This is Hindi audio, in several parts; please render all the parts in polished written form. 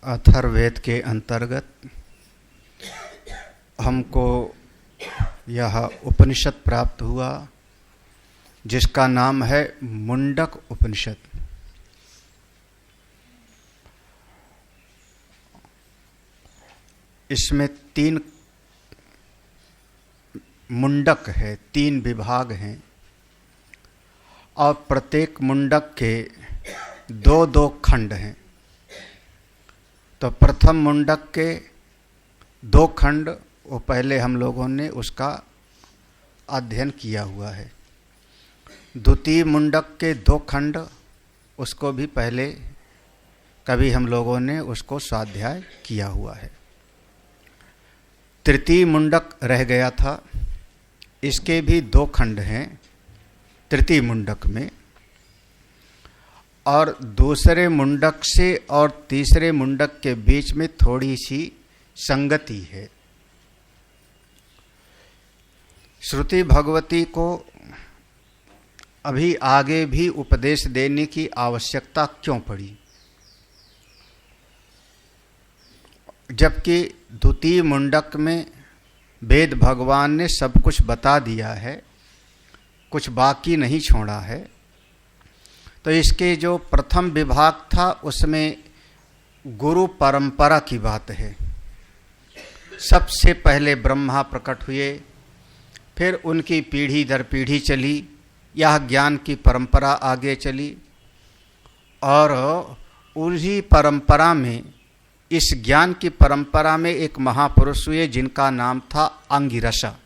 अथर्ववेद के अंतर्गत हमको यह उपनिषद प्राप्त हुआ जिसका नाम है मुंडक उपनिषद। इसमें 3 मुंडक है, 3 विभाग हैं और प्रत्येक मुंडक के 2-2 खंड हैं। तो प्रथम मुंडक के 2 खंड वो पहले हम लोगों ने उसका अध्ययन किया हुआ है। द्वितीय मुंडक के 2 खंड उसको भी पहले कभी हम लोगों ने उसको स्वाध्याय किया हुआ है। तृतीय मुंडक रह गया था, इसके भी 2 खंड हैं तृतीय मुंडक में, और दूसरे मुंडक से और तीसरे मुंडक के बीच में थोड़ी सी संगति है। श्रुति भगवती को अभी आगे भी उपदेश देने की आवश्यकता क्यों पड़ी, जबकि द्वितीय मुंडक में वेद भगवान ने सब कुछ बता दिया है, कुछ बाकी नहीं छोड़ा है। तो इसके जो प्रथम विभाग था उसमें गुरु परंपरा की बात है। सबसे पहले ब्रह्मा प्रकट हुए, फिर उनकी पीढ़ी दर पीढ़ी चली, यह ज्ञान की परंपरा आगे चली और उसी परंपरा में, इस ज्ञान की परंपरा में एक महापुरुष हुए जिनका नाम था अंगिरसा।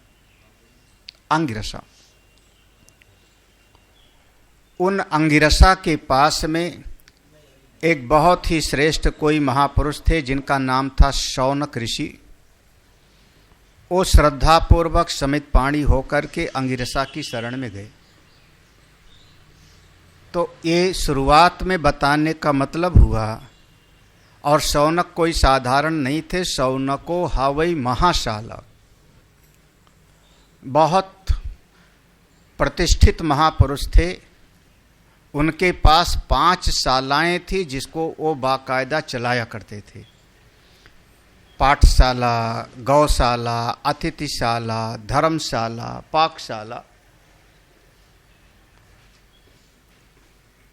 उन अंगिरसा के पास में एक बहुत ही श्रेष्ठ कोई महापुरुष थे जिनका नाम था शौनक ऋषि। वो श्रद्धापूर्वक समित पाणी होकर के अंगिरसा की शरण में गए। तो ये शुरुआत में बताने का मतलब हुआ, और शौनक कोई साधारण नहीं थे। शौनको हावई महाशाला, बहुत प्रतिष्ठित महापुरुष थे। उनके पास 5 शालाएं थी जिसको वो बाकायदा चलाया करते थे। पाठशाला, गौशाला, अतिथिशाला, धर्मशाला, पाकशाला।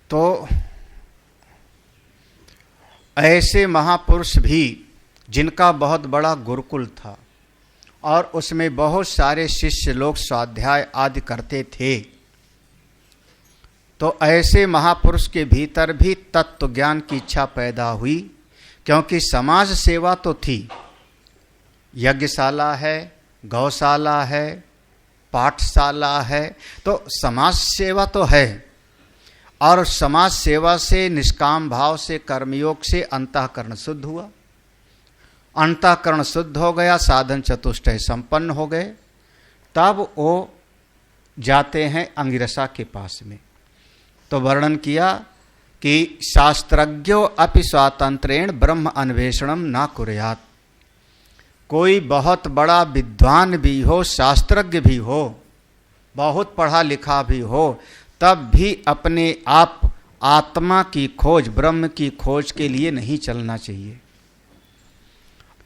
तो ऐसे महापुरुष भी जिनका बहुत बड़ा गुरुकुल था और उसमें बहुत सारे शिष्य लोग स्वाध्याय आदि करते थे, तो ऐसे महापुरुष के भीतर भी तत्व ज्ञान की इच्छा पैदा हुई, क्योंकि समाज सेवा तो थी। यज्ञशाला है, गौशाला है, पाठशाला है, तो समाज सेवा तो है। और समाज सेवा से, निष्काम भाव से, कर्मयोग से अंतःकरण शुद्ध हुआ। अंतःकरण शुद्ध हो गया, साधन चतुष्टय संपन्न हो गए। तब वो जाते हैं अंगिरसा के पास में। तो वर्णन किया कि शास्त्रज्ञो अपि स्वातंत्रेण ब्रह्म अन्वेषणम न कुर्यात्। कोई बहुत बड़ा विद्वान भी हो, शास्त्रज्ञ भी हो, बहुत पढ़ा लिखा भी हो, तब भी अपने आप आत्मा की खोज, ब्रह्म की खोज के लिए नहीं चलना चाहिए।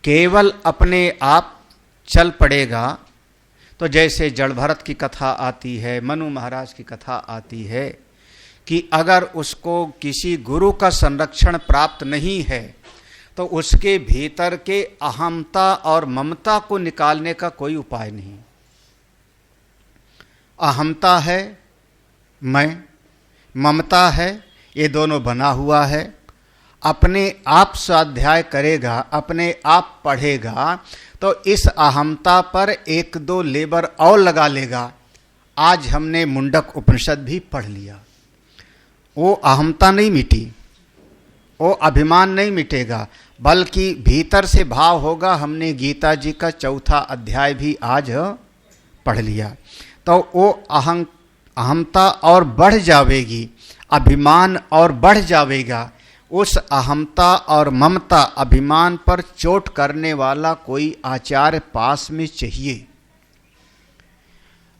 केवल अपने आप चल पड़ेगा तो जैसे जड़ भरत की कथा आती है, मनु महाराज की कथा आती है कि अगर उसको किसी गुरु का संरक्षण प्राप्त नहीं है तो उसके भीतर के अहमता और ममता को निकालने का कोई उपाय नहीं। अहमता है मैं, ममता है, ये दोनों बना हुआ है। अपने आप स्वाध्याय करेगा, अपने आप पढ़ेगा तो इस अहमता पर 1-2 लेबर और लगा लेगा। आज हमने मुंडक उपनिषद भी पढ़ लिया, वो अहमता नहीं मिटी, वो अभिमान नहीं मिटेगा, बल्कि भीतर से भाव होगा। हमने गीता जी का 4था अध्याय भी आज पढ़ लिया, तो वो अहमता और बढ़ जावेगी, अभिमान और बढ़ जावेगा। उस अहमता और ममता, अभिमान पर चोट करने वाला कोई आचार्य पास में चाहिए,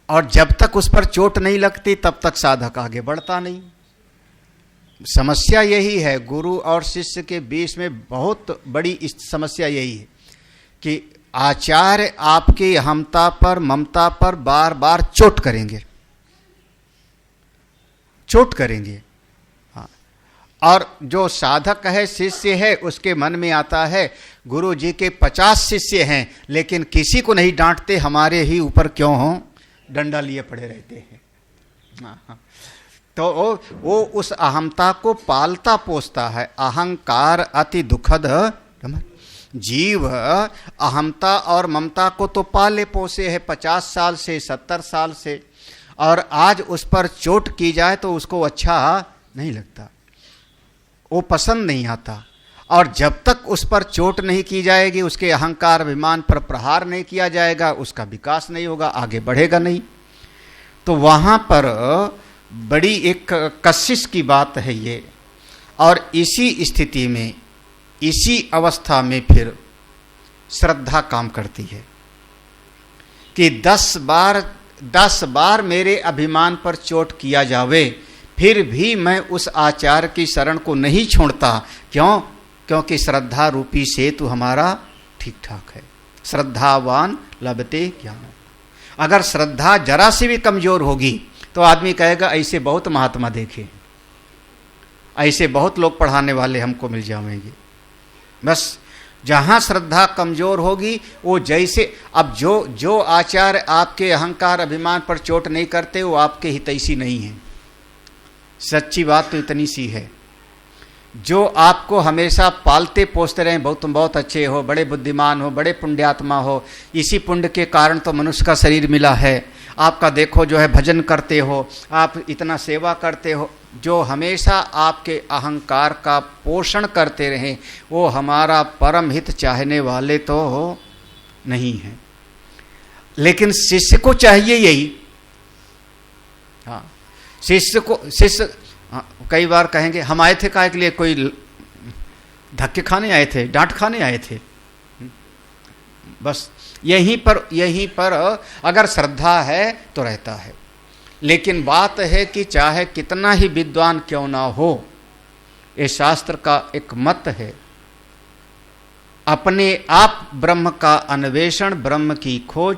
और जब तक उस पर चोट नहीं लगती तब तक साधक आगे बढ़ता नहीं। समस्या यही है, गुरु और शिष्य के बीच में बहुत बड़ी समस्या यही है कि आचार्य आपकी अहमता पर, ममता पर बार बार चोट करेंगे। हाँ, और जो साधक है, शिष्य है, उसके मन में आता है गुरु जी के 50 शिष्य हैं लेकिन किसी को नहीं डांटते, हमारे ही ऊपर क्यों हो डंडा लिए पड़े रहते हैं। हाँ, तो वो उस अहमता को पालता पोसता है। अहंकार अति दुखद, जीव अहमता और ममता को तो पाले पोसे है 50 साल से, 70 साल से, और आज उस पर चोट की जाए तो उसको अच्छा नहीं लगता, वो पसंद नहीं आता। और जब तक उस पर चोट नहीं की जाएगी, उसके अहंकार अभिमान पर प्रहार नहीं किया जाएगा, उसका विकास नहीं होगा, आगे बढ़ेगा नहीं। तो वहाँ पर बड़ी एक कशिश की बात है ये। और इसी स्थिति में, इसी अवस्था में फिर श्रद्धा काम करती है कि 10 बार मेरे अभिमान पर चोट किया जावे, फिर भी मैं उस आचार्य की शरण को नहीं छोड़ता। क्यों? क्योंकि श्रद्धा रूपी सेतु हमारा ठीक ठाक है। श्रद्धावान लभते ज्ञान। अगर श्रद्धा जरा सी भी कमजोर होगी तो आदमी कहेगा ऐसे बहुत महात्मा देखे, ऐसे बहुत लोग पढ़ाने वाले हमको मिल जाएंगे। बस जहाँ श्रद्धा कमजोर होगी, वो जैसे, अब जो आचार्य आपके अहंकार अभिमान पर चोट नहीं करते, वो आपके हितैषी नहीं है। सच्ची बात तो इतनी सी है। जो आपको हमेशा पालते पोसते रहे, बहुत तुम बहुत अच्छे हो, बड़े बुद्धिमान हो, बड़े पुण्यात्मा हो, इसी पुण्य के कारण तो मनुष्य का शरीर मिला है, आपका देखो जो है भजन करते हो, आप इतना सेवा करते हो, जो हमेशा आपके अहंकार का पोषण करते रहे, वो हमारा परम हित चाहने वाले तो नहीं हैं। लेकिन शिष्य को चाहिए यही। हाँ, शिष्य कई बार कहेंगे हम आए थे काहे के लिए, कोई धक्के खाने आए थे, डांट खाने आए थे। बस यहीं पर अगर श्रद्धा है तो रहता है। लेकिन बात है कि चाहे कितना ही विद्वान क्यों ना हो, ये शास्त्र का एक मत है, अपने आप ब्रह्म का अन्वेषण, ब्रह्म की खोज,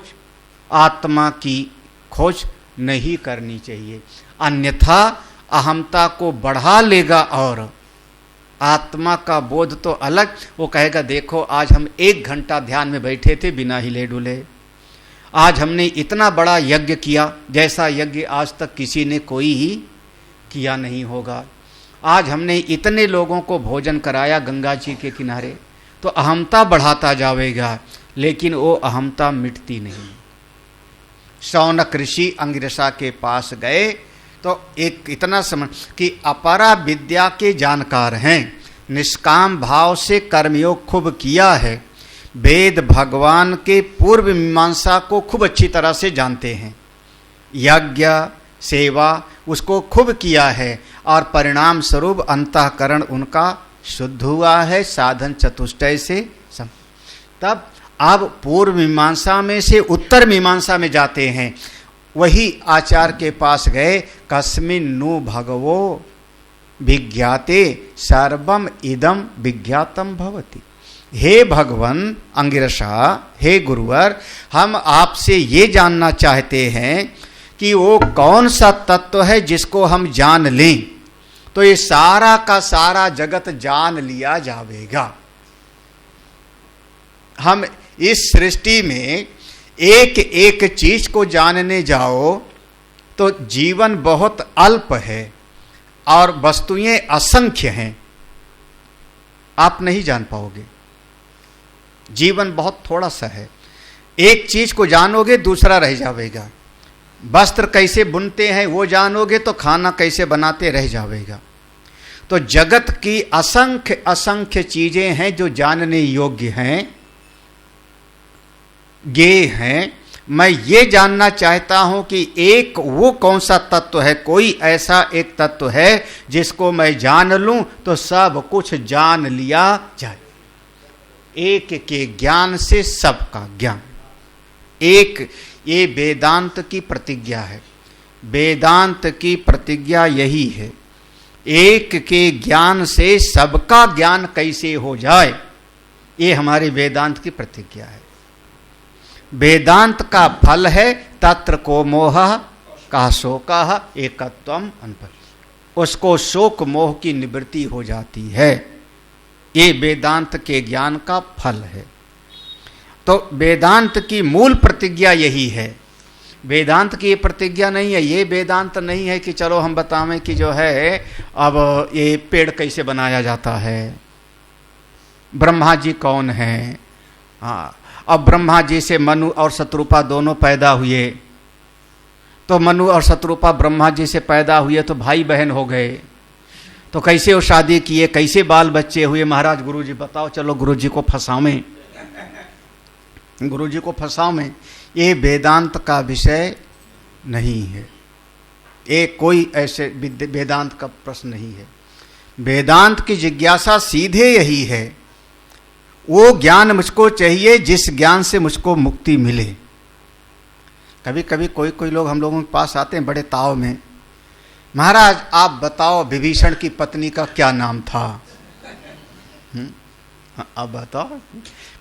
आत्मा की खोज नहीं करनी चाहिए। अन्यथा अहमता को बढ़ा लेगा और आत्मा का बोध तो अलग। वो कहेगा देखो आज हम 1 घंटा ध्यान में बैठे थे बिना हिले डुले, आज हमने इतना बड़ा यज्ञ किया जैसा यज्ञ आज तक किसी ने कोई ही किया नहीं होगा, आज हमने इतने लोगों को भोजन कराया गंगा जी के किनारे। तो अहमता बढ़ाता जाएगा, लेकिन वो अहमता मिटती नहीं। शौनक ऋषि अंगिरसा के पास गए तो एक इतना समझ कि अपरा विद्या के जानकार हैं, निष्काम भाव से कर्मयोग खूब किया है, वेद भगवान के पूर्व मीमांसा को खूब अच्छी तरह से जानते हैं, यज्ञ सेवा उसको खूब किया है, और परिणाम स्वरूप अंतःकरण उनका शुद्ध हुआ है साधन चतुष्टय से। तब अब पूर्व मीमांसा में से उत्तर मीमांसा में जाते हैं। वही आचार्य के पास गए, कस्मिन् नु भगवो विज्ञाते सर्वम इदम विज्ञातम भवति। हे भगवन अंगिरसा, हे गुरुवर, हम आपसे ये जानना चाहते हैं कि वो कौन सा तत्व है जिसको हम जान लें तो ये सारा का सारा जगत जान लिया जाएगा। हम इस सृष्टि में एक एक चीज को जानने जाओ तो जीवन बहुत अल्प है और वस्तुएं असंख्य हैं, आप नहीं जान पाओगे। जीवन बहुत थोड़ा सा है, एक चीज को जानोगे दूसरा रह जाएगा। वस्त्र कैसे बुनते हैं वो जानोगे तो खाना कैसे बनाते रह जाएगा। तो जगत की असंख्य असंख्य चीजें हैं जो जानने योग्य हैं, ये हैं। मैं ये जानना चाहता हूं कि एक वो कौन सा तत्व है, कोई ऐसा एक तत्व है जिसको मैं जान लूं तो सब कुछ जान लिया जाए। एक के ज्ञान से सबका ज्ञान, एक ये वेदांत की प्रतिज्ञा है। वेदांत की प्रतिज्ञा यही है एक के ज्ञान से सबका ज्ञान कैसे हो जाए, ये हमारे वेदांत की प्रतिज्ञा है। वेदांत का फल है तत्र को मोह का शोका एकत्वम अनपद, उसको शोक मोह की निवृत्ति हो जाती है। ये वेदांत के ज्ञान का फल है। तो वेदांत की मूल प्रतिज्ञा यही है। वेदांत की ये प्रतिज्ञा नहीं है, ये वेदांत नहीं है कि चलो हम बतावें कि जो है अब ये पेड़ कैसे बनाया जाता है, ब्रह्मा जी कौन है। हाँ, अब ब्रह्मा जी से मनु और शत्रुपा दोनों पैदा हुए, तो मनु और शत्रुपा ब्रह्मा जी से पैदा हुए तो भाई बहन हो गए, तो कैसे वो शादी किए, कैसे बाल बच्चे हुए। महाराज गुरु जी बताओ, चलो गुरु जी को फंसावें, गुरु जी को फंसावें। ये वेदांत का विषय नहीं है, ये कोई ऐसे वेदांत का प्रश्न नहीं है। वेदांत की जिज्ञासा सीधे यही है, वो ज्ञान मुझको चाहिए जिस ज्ञान से मुझको मुक्ति मिले। कभी कभी कोई लोग हम लोगों के पास आते हैं बड़े ताव में, महाराज आप बताओ विभीषण की पत्नी का क्या नाम था। अब बताओ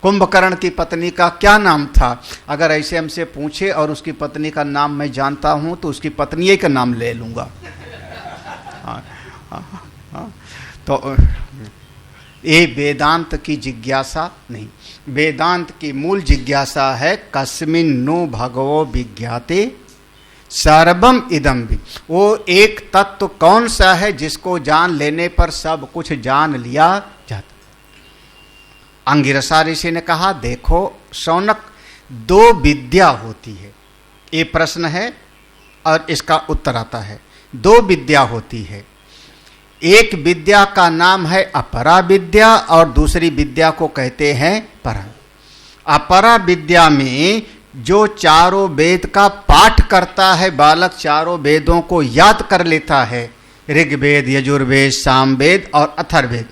कुंभकर्ण की पत्नी का क्या नाम था। अगर ऐसे हमसे पूछे और उसकी पत्नी का नाम मैं जानता हूं तो उसकी पत्नी का नाम ले लूंगा। तो ये वेदांत की जिज्ञासा नहीं। वेदांत की मूल जिज्ञासा है कस्मिन् नु भगवो विज्ञाते सर्वम इदम भी। वो एक तत्व कौन सा है जिसको जान लेने पर सब कुछ जान लिया जाता। अंगिरसा ऋषि ने कहा, देखो शौनक, दो विद्या होती है। ये प्रश्न है और इसका उत्तर आता है। दो विद्या होती है, एक विद्या का नाम है अपरा विद्या और दूसरी विद्या को कहते हैं परा। अपरा विद्या में जो चारों वेद का पाठ करता है, बालक चारों वेदों को याद कर लेता है, ऋग्वेद, यजुर्वेद, सामवेद और अथर्ववेद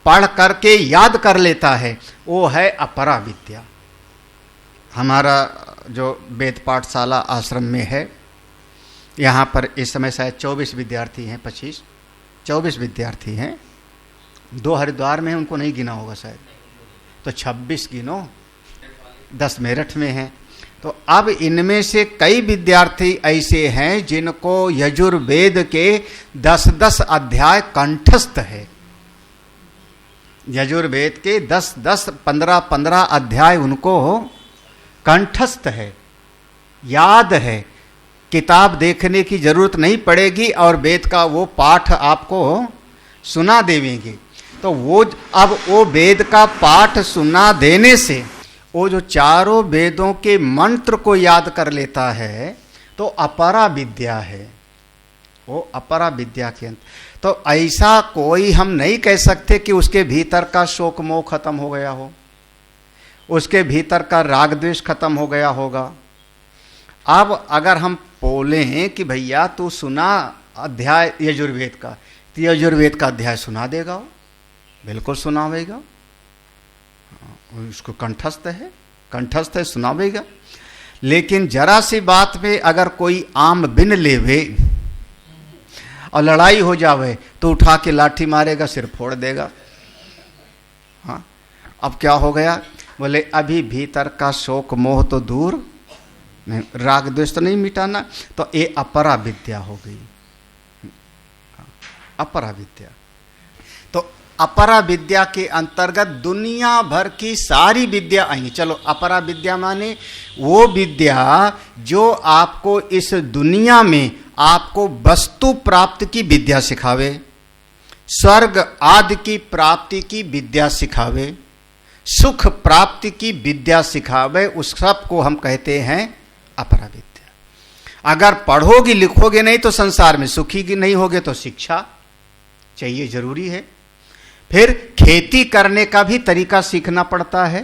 पढ़ करके याद कर लेता है, वो है अपरा विद्या। हमारा जो वेद पाठशाला आश्रम में है, यहाँ पर इस समय शायद 24 विद्यार्थी हैं, 24 विद्यार्थी हैं। 2 हरिद्वार में हैं, उनको नहीं गिना होगा शायद, तो 26 गिनो, 10 मेरठ में हैं। तो अब इनमें से कई विद्यार्थी ऐसे हैं जिनको यजुर्वेद के 10-10 अध्याय कंठस्थ है। यजुर्वेद के 10-10, 15-15 अध्याय उनको कंठस्थ है, याद है। किताब देखने की जरूरत नहीं पड़ेगी और वेद का वो पाठ आपको सुना देंगे। तो वो अब वो वेद का पाठ सुना देने से वो जो चारों वेदों के मंत्र को याद कर लेता है, तो अपरा विद्या है, वो अपरा विद्या के अंत। तो ऐसा कोई हम नहीं कह सकते कि उसके भीतर का शोक मोह खत्म हो गया हो, उसके भीतर का राग द्वेष खत्म हो गया होगा। अब अगर हम बोलें कि भैया तू सुना अध्याय यजुर्वेद का, तो यजुर्वेद का अध्याय सुना देगा वो, बिल्कुल सुनावेगा, उसको कंठस्थ है, सुनावेगा। लेकिन जरा सी बात में अगर कोई आम बिन लेवे और लड़ाई हो जावे तो उठा के लाठी मारेगा, सिर फोड़ देगा। हाँ, अब क्या हो गया, बोले अभी भीतर का शोक मोह तो दूर नहीं, राग द्वेष तो नहीं मिटाना, तो ये अपरा विद्या हो गई, अपरा विद्या। तो अपरा विद्या के अंतर्गत दुनिया भर की सारी विद्या आएंगी। चलो, अपरा विद्या माने वो विद्या जो आपको इस दुनिया में आपको वस्तु प्राप्ति की विद्या सिखावे, स्वर्ग आदि की प्राप्ति की विद्या सिखावे, सुख प्राप्ति की विद्या सिखावे, उस सब को हम कहते हैं अपरा विद्या। अगर पढ़ोगे लिखोगे नहीं तो संसार में सुखी की नहीं होगे, तो शिक्षा चाहिए, जरूरी है। फिर खेती करने का भी तरीका सीखना पड़ता है,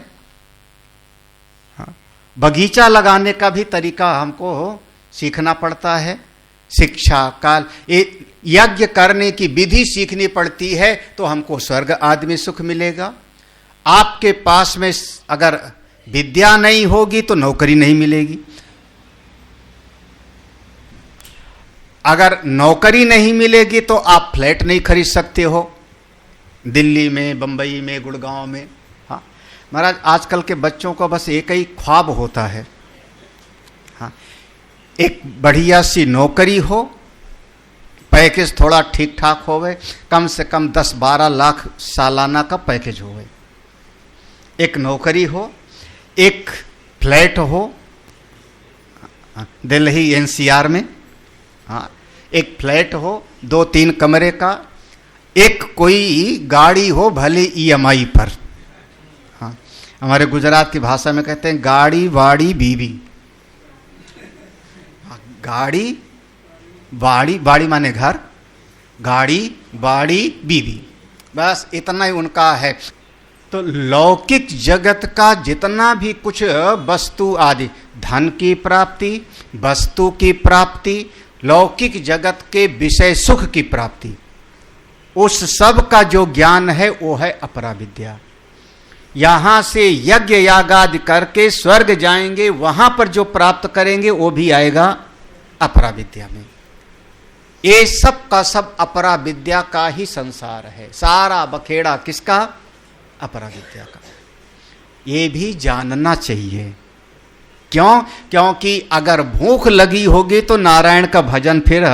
हाँ, बगीचा लगाने का भी तरीका हमको सीखना पड़ता है, शिक्षा काल यज्ञ करने की विधि सीखनी पड़ती है, तो हमको स्वर्ग आदि में सुख मिलेगा। आपके पास में अगर विद्या नहीं होगी तो नौकरी नहीं मिलेगी। अगर नौकरी नहीं मिलेगी तो आप फ्लैट नहीं खरीद सकते हो दिल्ली में, बंबई में, गुड़गांव में। हाँ महाराज, आजकल के बच्चों को बस एक ही ख्वाब होता है, हाँ, एक बढ़िया सी नौकरी हो, पैकेज थोड़ा ठीक ठाक होवे, कम से कम 10-12 लाख सालाना का पैकेज होवे, एक नौकरी हो, एक फ्लैट हो दिल्ली एनसीआर में, हाँ, एक फ्लैट हो 2-3 कमरे का, एक कोई गाड़ी हो भले ईएमआई पर। हाँ, हमारे गुजरात की भाषा में कहते हैं गाड़ी वाड़ी बीवी। गाड़ी बाड़ी, बाड़ी माने घर, गाड़ी बाड़ी बीवी, बस इतना ही उनका है। तो लौकिक जगत का जितना भी कुछ वस्तु आदि, धन की प्राप्ति, वस्तु की प्राप्ति, लौकिक जगत के विषय सुख की प्राप्ति, उस सब का जो ज्ञान है वो है अपरा विद्या। यहां से यज्ञ यागादि करके स्वर्ग जाएंगे, वहां पर जो प्राप्त करेंगे वो भी आएगा अपरा विद्या में। ये सब का सब अपरा विद्या का ही संसार है, सारा बखेड़ा किसका? अपरा विद्या का। ये भी जानना चाहिए। क्यों? क्योंकि अगर भूख लगी होगी तो नारायण का भजन फिर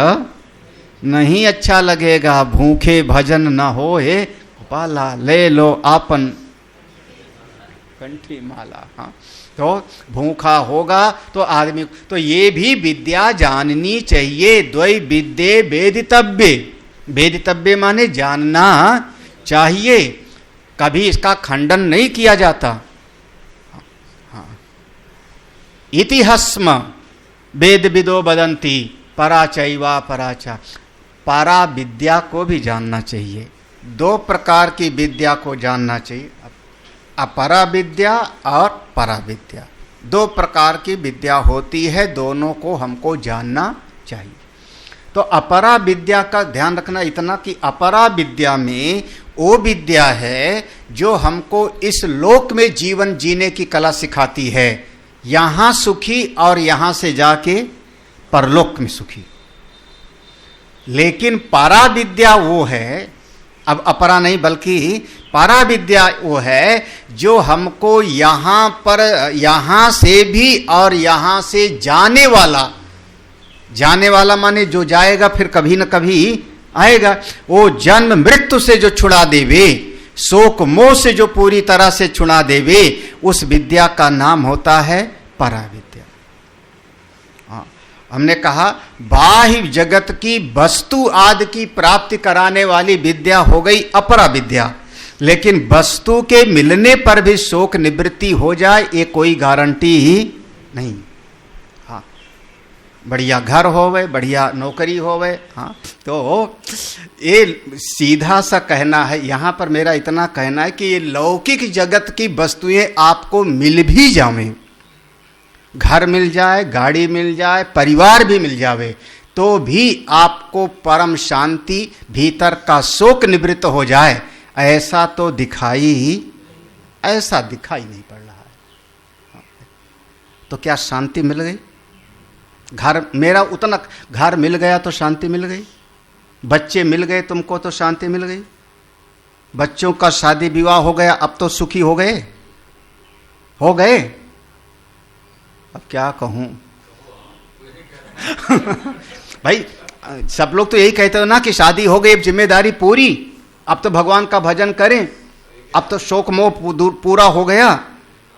नहीं अच्छा लगेगा। भूखे भजन न हो हे गोपाला, ले लो आपन कंठी माला। हाँ, तो भूखा होगा तो आदमी, तो ये भी विद्या जाननी चाहिए। द्वै विद्ये वेदितव्ये, वेदितव्ये माने जानना चाहिए, कभी इसका खंडन नहीं किया जाता। हाँ, इतिहस्म वेद विदो वदन्ति पराचैवा पराचा। पारा विद्या को भी जानना चाहिए। 2 प्रकार की विद्या को जानना चाहिए, अपरा विद्या और परा विद्या। 2 प्रकार की विद्या होती है, दोनों को हमको जानना चाहिए। तो अपरा विद्या का ध्यान रखना इतना कि अपरा विद्या में वो विद्या है जो हमको इस लोक में जीवन जीने की कला सिखाती है, यहां सुखी और यहां से जाके परलोक में सुखी। लेकिन पारा विद्या वो है, अब अपरा नहीं बल्कि पारा विद्या वो है जो हमको यहाँ पर, यहाँ से भी और यहाँ से जाने वाला, जाने वाला माने जो जाएगा फिर कभी न कभी आएगा, वो जन्म मृत्यु से जो छुड़ा देवे, शोक मोह से जो पूरी तरह से छुड़ा देवे, उस विद्या का नाम होता है परा विद्या। हमने कहा बाह्य जगत की वस्तु आदि की प्राप्ति कराने वाली विद्या हो गई अपरा विद्या, लेकिन वस्तु के मिलने पर भी शोक निवृत्ति हो जाए ये कोई गारंटी ही नहीं। हाँ, बढ़िया घर होवे, बढ़िया नौकरी होवे, हाँ, तो ये सीधा सा कहना है। यहाँ पर मेरा इतना कहना है कि ये लौकिक जगत की वस्तुएं आपको मिल भी जावें, घर मिल जाए, गाड़ी मिल जाए, परिवार भी मिल जावे, तो भी आपको परम शांति, भीतर का शोक निवृत्त हो जाए, ऐसा तो ऐसा दिखाई नहीं पड़ रहा है। तो क्या शांति मिल गई? घर मेरा उतना, घर मिल गया तो शांति मिल गई, बच्चे मिल गए तुमको तो शांति मिल गई, बच्चों का शादी विवाह हो गया अब तो सुखी हो गए, हो गए। अब क्या कहूं भाई, सब लोग तो यही कहते हो ना कि शादी हो गई, अब जिम्मेदारी पूरी, अब तो भगवान का भजन करें, अब तो शोक मोह पूरा हो गया।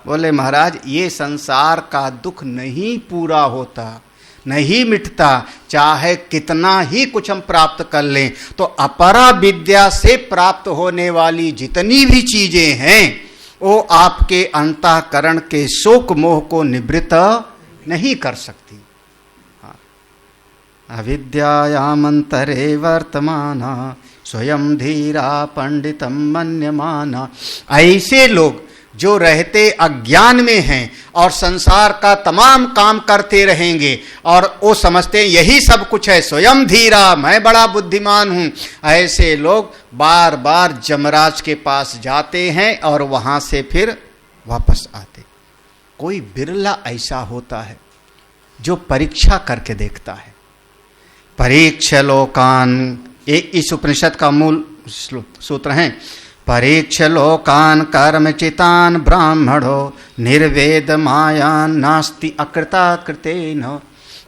बोले महाराज, ये संसार का दुख नहीं पूरा होता, नहीं मिटता, चाहे कितना ही कुछ हम प्राप्त कर लें, तो अपरा विद्या से प्राप्त होने वाली जितनी भी चीजें हैं वो आपके अंतःकरण के शोक मोह को निवृत्त नहीं कर सकती। अविद्यायामंतरे वर्तमाना स्वयं धीरा पंडितम मन्यमाना। ऐसे लोग जो रहते अज्ञान में हैं और संसार का तमाम काम करते रहेंगे और वो समझते हैं यही सब कुछ है, स्वयं धीरा, मैं बड़ा बुद्धिमान हूं, ऐसे लोग बार बार यमराज के पास जाते हैं और वहां से फिर वापस आते। कोई बिरला ऐसा होता है जो परीक्षा करके देखता है परीक्ष लोकान, इस उपनिषद का मूल सूत्र है, परीक्ष लोकान कर्मचितान ब्राह्मणो निर्वेद मायान नास्ति अकृता कृतेन।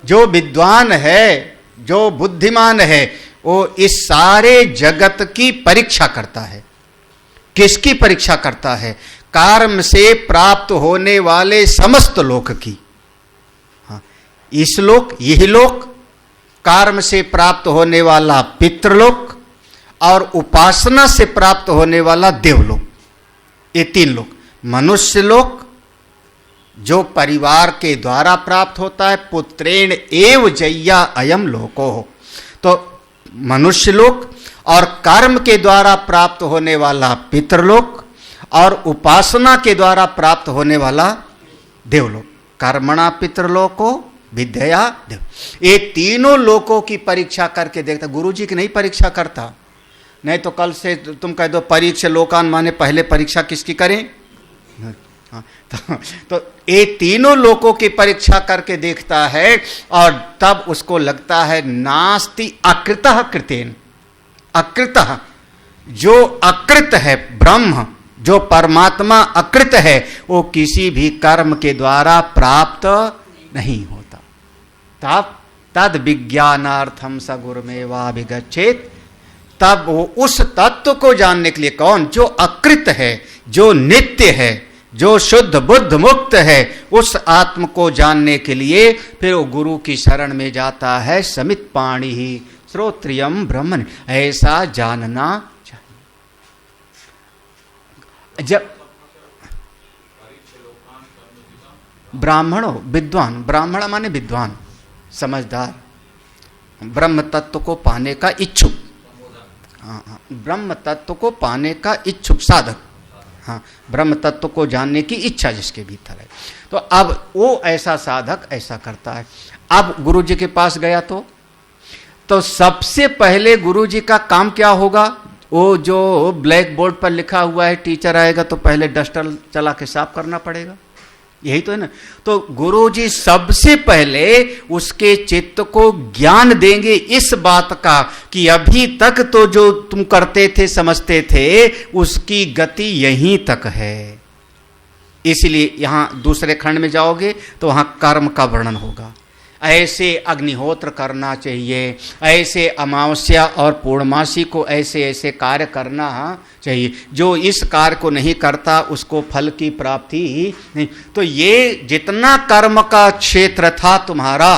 जो विद्वान है, जो बुद्धिमान है, वो इस सारे जगत की परीक्षा करता है। किसकी परीक्षा करता है? कर्म से प्राप्त होने वाले समस्त लोक की। हाँ, इस लोक, यही लोक, कर्म से प्राप्त होने वाला पितृलोक और उपासना से प्राप्त होने वाला देवलोक, ये तीन लोक। मनुष्य लोक जो परिवार के द्वारा प्राप्त होता है, पुत्रेण एव जय्या अयम लोको हो, तो मनुष्य लोक, और कर्म के द्वारा प्राप्त होने वाला पितृलोक और उपासना के द्वारा प्राप्त होने वाला देवलोक। कर्मणा पितृलोको विद्या देव, ये तीनों लोकों की परीक्षा करके देखता। गुरुजी की नहीं परीक्षा करता, नहीं तो कल से तुम कह दो परीक्षा लोकान, माने पहले परीक्षा किसकी करें? तो ये तीनों लोकों की परीक्षा करके देखता है और तब उसको लगता है नास्ति अकृतः कृतेन। अकृतः, जो अकृत है ब्रह्म, जो परमात्मा अकृत है, वो किसी भी कर्म के द्वारा प्राप्त नहीं होता। तब तद विज्ञानार्थम स गुरुमेवाभिगच्छेत्, तब वो उस तत्व को जानने के लिए, कौन? जो अकृत है, जो नित्य है, जो शुद्ध बुद्ध मुक्त है, उस आत्म को जानने के लिए फिर वो गुरु की शरण में जाता है। समित पाणी ही श्रोत्रियम ब्रह्मन, ऐसा जानना चाहिए। जब ब्राह्मणों, विद्वान, ब्राह्मण माने विद्वान, समझदार, ब्रह्म तत्व को पाने का इच्छुक, ब्रह्म तत्व को पाने का इच्छुक साधक, हाँ, ब्रह्म तत्व को जानने की इच्छा जिसके भीतर है। तो अब वो ऐसा साधक ऐसा करता है। अब गुरु जी के पास गया तो सबसे पहले गुरु जी का काम क्या होगा? वो जो ब्लैक बोर्ड पर लिखा हुआ है, टीचर आएगा तो पहले डस्टर चला के साफ करना पड़ेगा, यही तो है ना। तो गुरुजी सबसे पहले उसके चित्त को ज्ञान देंगे इस बात का कि अभी तक तो जो तुम करते थे, समझते थे, उसकी गति यहीं तक है। इसलिए यहां दूसरे खंड में जाओगे तो वहां कर्म का वर्णन होगा। ऐसे अग्निहोत्र करना चाहिए, ऐसे अमावस्या और पूर्णमासी को ऐसे ऐसे कार्य करना चाहिए। जो इस कार्य को नहीं करता उसको फल की प्राप्ति ही नहीं। तो ये जितना कर्म का क्षेत्र था तुम्हारा,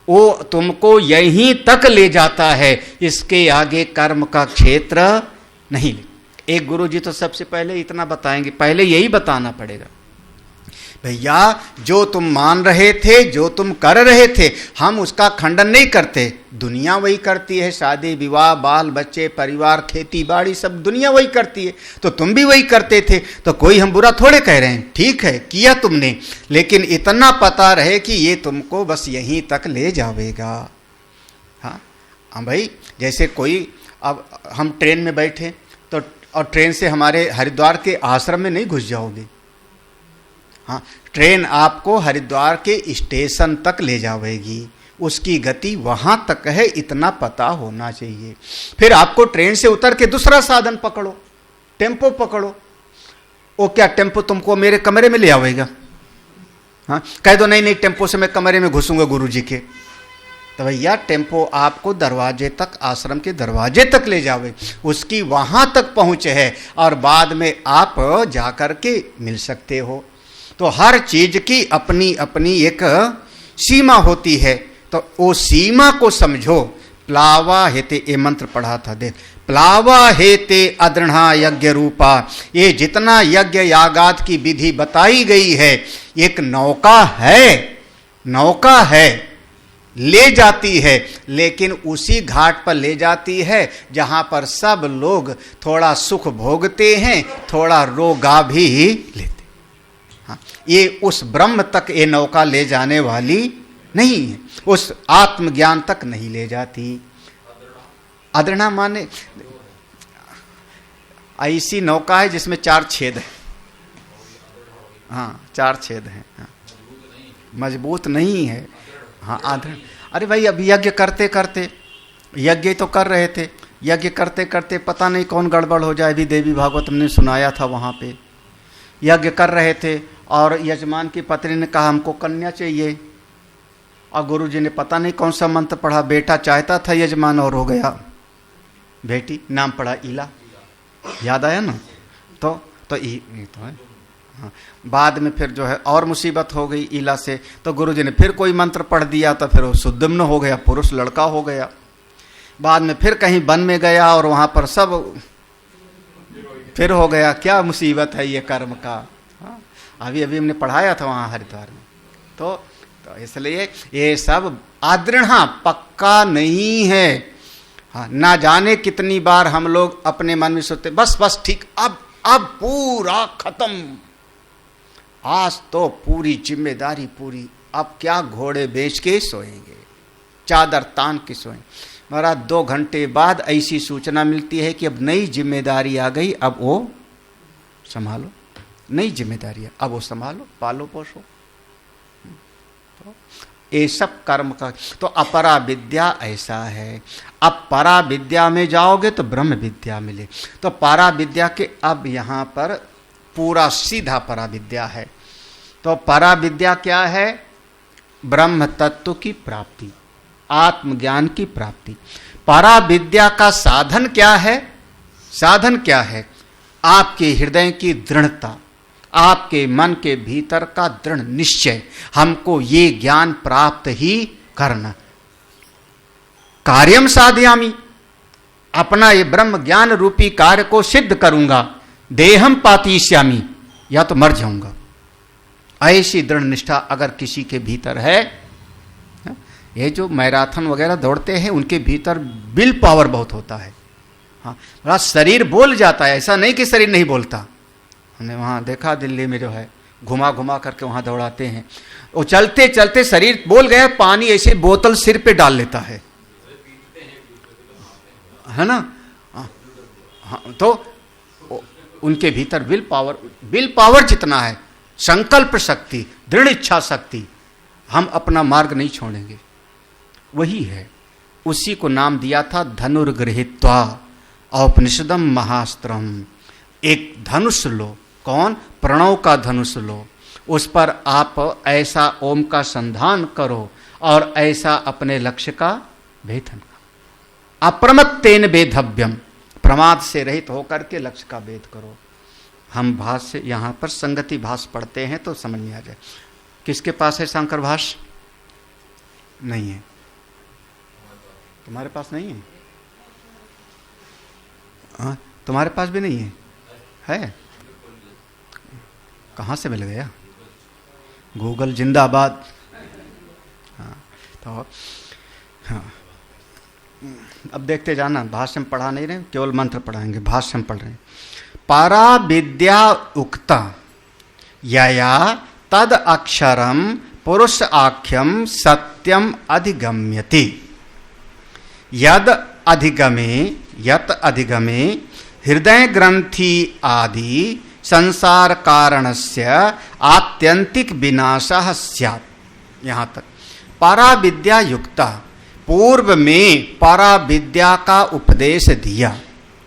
वो तुमको यहीं तक ले जाता है, इसके आगे कर्म का क्षेत्र नहीं। एक गुरु जी तो सबसे पहले इतना बताएंगे, पहले यही बताना पड़ेगा, भैया जो तुम मान रहे थे, जो तुम कर रहे थे, हम उसका खंडन नहीं करते। दुनिया वही करती है, शादी विवाह, बाल बच्चे, परिवार, खेती बाड़ी, सब दुनिया वही करती है, तो तुम भी वही करते थे। तो कोई हम बुरा थोड़े कह रहे हैं, ठीक है किया तुमने, लेकिन इतना पता रहे कि ये तुमको बस यहीं तक ले जाएगा। हाँ भाई, जैसे कोई, अब हम ट्रेन में बैठे तो, और ट्रेन से हमारे हरिद्वार के आश्रम में नहीं घुस जाओगे। हाँ, ट्रेन आपको हरिद्वार के स्टेशन तक ले जाएगी, उसकी गति वहां तक है, इतना पता होना चाहिए। फिर आपको ट्रेन से उतर के दूसरा साधन पकड़ो, टेम्पो पकड़ो, वो क्या टेम्पो तुमको मेरे कमरे में ले आवेगा? हाँ, कह दो नहीं नहीं टेम्पो से मैं कमरे में घुसूंगा गुरु जी के, तो भैया टेम्पो आपको दरवाजे तक, आश्रम के दरवाजे तक ले जावे, उसकी वहां तक पहुंच है, और बाद में आप जाकर के मिल सकते हो। तो हर चीज की अपनी अपनी एक सीमा होती है, तो वो सीमा को समझो। प्लावा हेते, ये मंत्र पढ़ा था, देख, प्लावा हेते अदृढ़ा यज्ञ रूपा, ये जितना यज्ञ यागाद की विधि बताई गई है, एक नौका है, नौका है, ले जाती है, लेकिन उसी घाट पर ले जाती है जहां पर सब लोग थोड़ा सुख भोगते हैं, थोड़ा रोगा भी लेते। हाँ, ये उस ब्रह्म तक ये नौका ले जाने वाली नहीं है, उस आत्मज्ञान तक नहीं ले जाती। अदृढ़ा माने ऐसी नौका है जिसमें 4 छेद है। हाँ, 4 छेद हैं। हाँ, मजबूत नहीं है। हाँ, अरे भाई अब यज्ञ करते करते, यज्ञ तो कर रहे थे, यज्ञ करते करते पता नहीं कौन गड़बड़ हो जाए, भी देवी भागवत ने सुनाया था वहाँ पे। यज्ञ कर रहे थे और यजमान की पत्नी ने कहा हमको कन्या चाहिए, और गुरु जी ने पता नहीं कौन सा मंत्र पढ़ा, बेटा चाहता था यजमान और हो गया बेटी, नाम पड़ा ईला, याद आया ना। तो ये तो है। हाँ, बाद में फिर जो है और मुसीबत हो गई ईला से, तो गुरु जी ने फिर कोई मंत्र पढ़ दिया, तो फिर वो सुद्दम्न हो गया, पुरुष लड़का हो गया। बाद में फिर कहीं वन में गया और वहाँ पर सब फिर हो गया। क्या मुसीबत है ये कर्म का। हाँ, अभी हमने पढ़ाया था वहाँ हरिद्वार में। तो इसलिए ये सब आदृढ़ पक्का नहीं है। हाँ, ना जाने कितनी बार हम लोग अपने मन में सोचते बस ठीक, अब पूरा खत्म, आज तो पूरी जिम्मेदारी पूरी, अब क्या घोड़े बेच के सोएंगे, चादर तान के सोएंगे। महाराज 2 घंटे बाद ऐसी सूचना मिलती है कि अब नई जिम्मेदारी आ गई, अब वो संभालो, नई जिम्मेदारी, अब वो संभालो, पालो पोषो। तो ये सब कर्म का, तो अपरा विद्या ऐसा है। अब परा विद्या में जाओगे तो ब्रह्म विद्या मिले। तो परा विद्या के अब यहाँ पर पूरा सीधा परा विद्या है। तो परा विद्या क्या है? ब्रह्म तत्व की प्राप्ति, आत्मज्ञान की प्राप्ति। परा विद्या का साधन क्या है? साधन क्या है? आपके हृदय की दृढ़ता, आपके मन के भीतर का दृढ़ निश्चय, हमको ये ज्ञान प्राप्त ही करना। कार्यम साधयामि, अपना ये ब्रह्म ज्ञान रूपी कार्य को सिद्ध करूंगा। देहम पातिष्यामि, या तो मर जाऊंगा। ऐसी दृढ़ निष्ठा अगर किसी के भीतर है, ये जो मैराथन वगैरह दौड़ते हैं उनके भीतर विल पावर बहुत होता है। हाँ, शरीर बोल जाता है, ऐसा नहीं कि शरीर नहीं बोलता। हमने वहाँ देखा दिल्ली में जो है, घुमा घुमा करके वहाँ दौड़ाते हैं, वो चलते चलते शरीर बोल गए, पानी ऐसे बोतल सिर पे डाल लेता है ना। हाँ, तो उनके भीतर विल पावर जितना है, संकल्प शक्ति, दृढ़ इच्छा शक्ति, हम अपना मार्ग नहीं छोड़ेंगे, वही है। उसी को नाम दिया था धनुर्गृहीत्वा औपनिषदम महास्त्रम। एक धनुष लो, कौन? प्रणव का धनुष लो, उस पर आप ऐसा ओम का संधान करो और ऐसा अपने लक्ष्य का भेदन। अप्रमत्तेन वेधव्यम, प्रमाद से रहित होकर के लक्ष्य का भेद करो। हम भाष्य यहाँ पर संगति भाष्य पढ़ते हैं तो समझ में आ जाए। किसके पास है शंकर भाष्य? नहीं है, तुम्हारे पास नहीं है? हाँ, तुम्हारे पास भी नहीं है? कहाँ से मिल गया? गूगल जिंदाबाद। हाँ, तो हाँ, अब देखते जाना, भाष्य में पढ़ा नहीं रहे, केवल मंत्र पढ़ाएंगे, भाष्य में पढ़ रहे हैं। पारा विद्या उक्ता यया तद अक्षरम पुरुष आख्यम सत्यम अधिगम्यति। यत अधिगमे हृदय ग्रंथि आदि संसार कारणस्य आत्यंतिक विनाशः स्यात्। यहाँ तक पारा विद्या युक्ता, पूर्व में पारा विद्या का उपदेश दिया।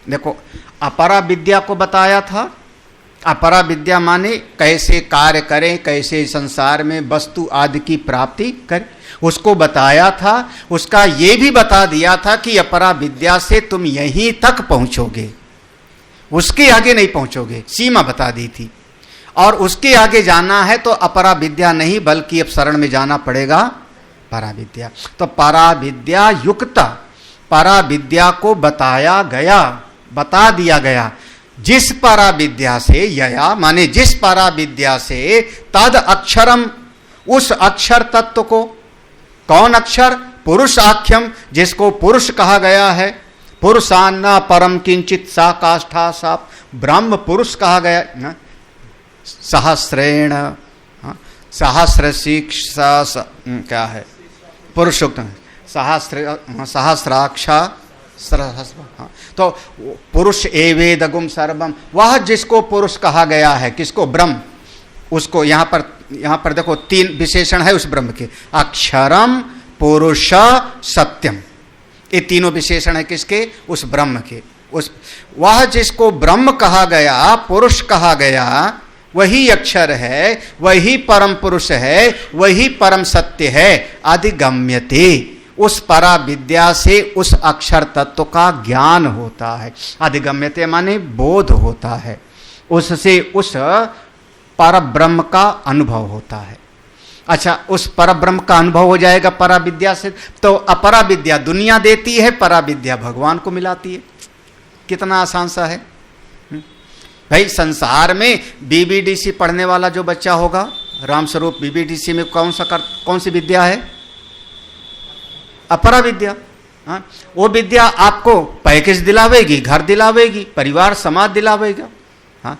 देखो, अपरा विद्या को बताया था। अपरा विद्या माने कैसे कार्य करें, कैसे संसार में वस्तु आदि की प्राप्ति करें, उसको बताया था। उसका ये भी बता दिया था कि अपरा विद्या से तुम यहीं तक पहुंचोगे, उसके आगे नहीं पहुंचोगे, सीमा बता दी थी। और उसके आगे जाना है तो अपरा विद्या नहीं, बल्कि अब शरण में जाना पड़ेगा परा विद्या। तो परा विद्या युक्ता, परा विद्या को बताया गया, बता दिया गया। जिस परा विद्या से, यया माने जिस परा विद्या से, तद अक्षरम, उस अक्षर तत्व को, कौन अक्षर? पुरुष आख्यम, जिसको पुरुष कहा गया है। पुरुषान्ना परम किंचित सा काष्ठा सा, ब्रह्म पुरुष कहा गया ना। सहस्रेण, सहस्र शिक्षा, क्या है पुरुषोक्त, सहस्राक्षा सहस्र। तो पुरुष एवेदगुम सर्वम, वह जिसको पुरुष कहा गया है, किसको? ब्रह्म। उसको यहाँ पर देखो 3 विशेषण है उस ब्रह्म के। अक्षरम, पुरुष सत्यम। ये तीनों विशेषण है किसके? उस ब्रह्म के। उस वह जिसको ब्रह्म कहा गया, पुरुष कहा गया, वही अक्षर है, वही परम पुरुष है, वही परम सत्य है। अधिगम्यते, उस परा विद्या से उस अक्षर तत्व का ज्ञान होता है। अधिगम्यते माने बोध होता है, उससे उस पर ब्रह्म का अनुभव होता है। अच्छा, उस पर ब्रह्म का अनुभव हो जाएगा परा विद्या से, तो अपरा विद्या दुनिया देती है, परा विद्या भगवान को मिलाती है। कितना आसान सा है भाई। संसार में बीबीडीसी पढ़ने वाला जो बच्चा होगा, रामस्वरूप बीबीडीसी में कौन सी विद्या है? अपरा विद्या। हाँ, वो विद्या आपको पैकेज दिलावेगी, घर दिलावेगी, परिवार समाज दिलावेगा। हाँ,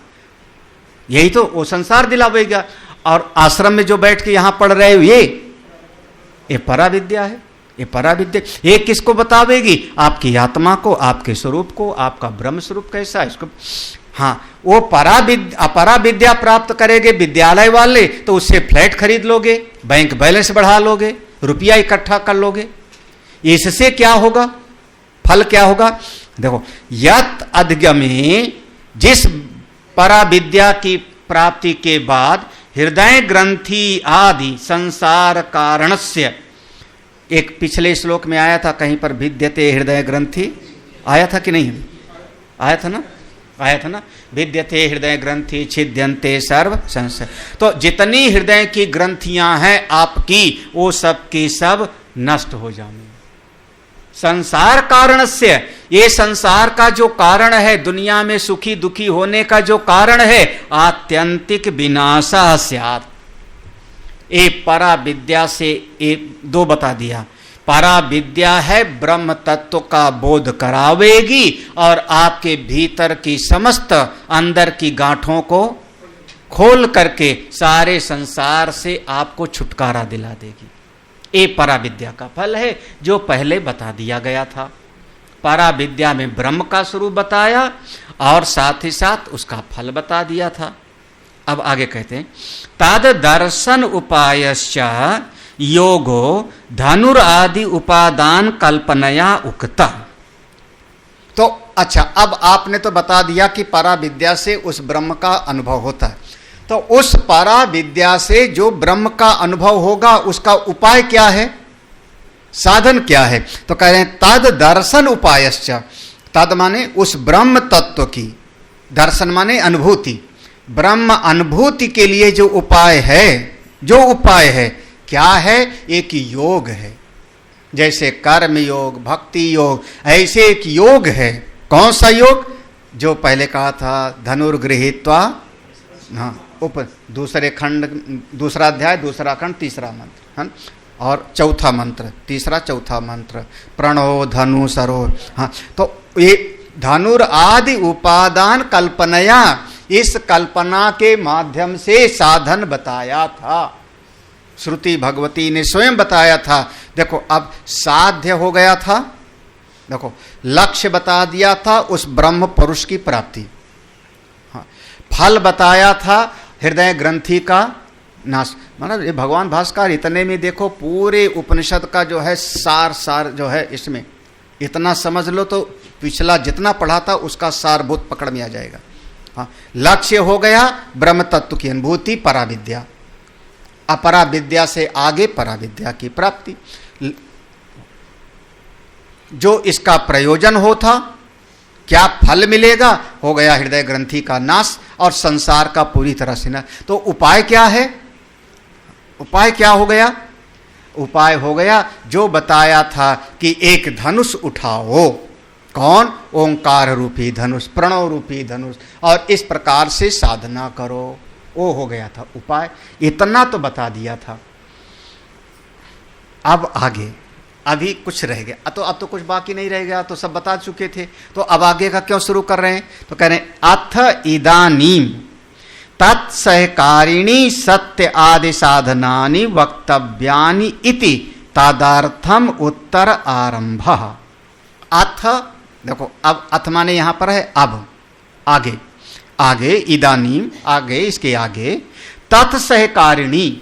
यही तो वो संसार दिलावेगा। और आश्रम में जो बैठ के यहां पढ़ रहे हो, ये परा विद्या है। ये परा विद्या ये किसको बतावेगी? आपकी आत्मा को, आपके स्वरूप को, आपका ब्रह्म स्वरूप कैसा है इसको। हाँ, वो अपरा विद्या प्राप्त करेंगे विद्यालय वाले, तो उससे फ्लैट खरीद लोगे, बैंक बैलेंस बढ़ा लोगे, रुपया इकट्ठा कर लोगे। इससे क्या होगा? फल क्या होगा? देखो, यत अधिगमे, जिस परा विद्या की प्राप्ति के बाद हृदय ग्रंथि आदि संसार कारणस्य, एक पिछले श्लोक में आया था कहीं पर, विद्यते हृदय ग्रंथि, आया था कि नहीं? आया था ना? आया था ना? विद्यते हृदय ग्रंथि छिद्यन्ते सर्व संशय। तो जितनी हृदय की ग्रंथियां हैं आपकी, वो सब की सब नष्ट हो जाएंगी। संसार कारण से, ये संसार का जो कारण है, दुनिया में सुखी दुखी होने का जो कारण है, आत्यंतिक विनाशः स्यात्। ये परा विद्या से ये दो बता दिया। परा विद्या है ब्रह्म तत्व का बोध करावेगी और आपके भीतर की समस्त अंदर की गांठों को खोल करके सारे संसार से आपको छुटकारा दिला देगी। ये परा विद्या का फल है जो पहले बता दिया गया था। परा विद्या में ब्रह्म का स्वरूप बताया और साथ ही साथ उसका फल बता दिया था। अब आगे कहते हैं, तद दर्शन उपायश्च योगो धनुर आदि उपादान कल्पनया उक्ता। तो अच्छा, अब आपने तो बता दिया कि परा विद्या से उस ब्रह्म का अनुभव होता है। तो उस परा विद्या से जो ब्रह्म का अनुभव होगा, उसका उपाय क्या है, साधन क्या है? तो कह रहे हैं तद दर्शन उपायश्च। तद माने उस ब्रह्म तत्व की, दर्शन माने अनुभूति। ब्रह्म अनुभूति के लिए जो उपाय है, जो उपाय है क्या है? एक योग है। जैसे कर्म योग, भक्ति योग, ऐसे एक योग है। कौन सा योग? जो पहले कहा था, धनुर्गृहीत्वा, हाँ, दूसरे खंड, दूसरा अध्याय, दूसरा खंड, तीसरा मंत्र, हाँ, और चौथा मंत्र, तीसरा चौथा मंत्र, प्रणो धनु सरो। हाँ, तो ये धनुर आदि उपादान कल्पनया, इस कल्पना के माध्यम से साधन बताया था। श्रुति भगवती ने स्वयं बताया था। देखो, अब साध्य हो गया था। देखो, लक्ष्य बता दिया था उस ब्रह्म पुरुष की प्राप्ति। हाँ, फल बताया था हृदय ग्रंथि का नाश। मतलब ये भगवान भास्कर इतने में देखो, पूरे उपनिषद का जो है सार जो है, इसमें इतना समझ लो तो पिछला जितना पढ़ा था उसका सारभूत पकड़ में आ जाएगा। हाँ, लक्ष्य हो गया ब्रह्म तत्व की अनुभूति, परा विद्या। अपरा विद्या से आगे परा विद्या की प्राप्ति। जो इसका प्रयोजन होता, क्या फल मिलेगा? हो गया हृदय ग्रंथि का नाश और संसार का पूरी तरह से नाश। तो उपाय क्या है? उपाय क्या हो गया? उपाय हो गया जो बताया था कि एक धनुष उठाओ। कौन? ओंकार रूपी धनुष, प्रणव रूपी धनुष, और इस प्रकार से साधना करो। वो हो गया था उपाय। इतना तो बता दिया था। अब आगे अभी कुछ रह गया, तो अब तो कुछ बाकी नहीं रह गया, तो सब बता चुके थे। तो अब आगे का क्यों शुरू कर रहे हैं? तो कह रहे हैं अथ इदानीम तत्सहकारिणी सत्य आदि साधनानि वक्तव्यानि इति तदार्थम उत्तर आरंभ। अथ देखो, अब अथ माने यहां पर है अब, आगे, आगे इदानीम, आगे, इसके आगे तत्सहकारिणी,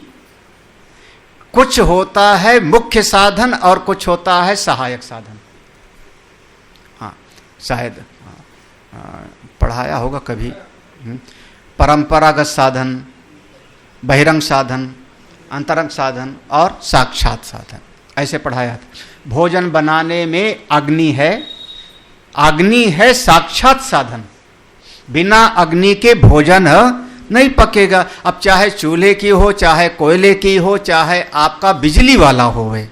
कुछ होता है मुख्य साधन और कुछ होता है सहायक साधन। हाँ, शायद पढ़ाया होगा कभी। परंपरागत साधन, बहिरंग साधन, अंतरंग साधन और साक्षात साधन, ऐसे पढ़ाया था। भोजन बनाने में अग्नि है, अग्नि है साक्षात साधन। बिना अग्नि के भोजन नहीं पकेगा। अब चाहे चूल्हे की हो, चाहे कोयले की हो, चाहे आपका बिजली वाला होवे,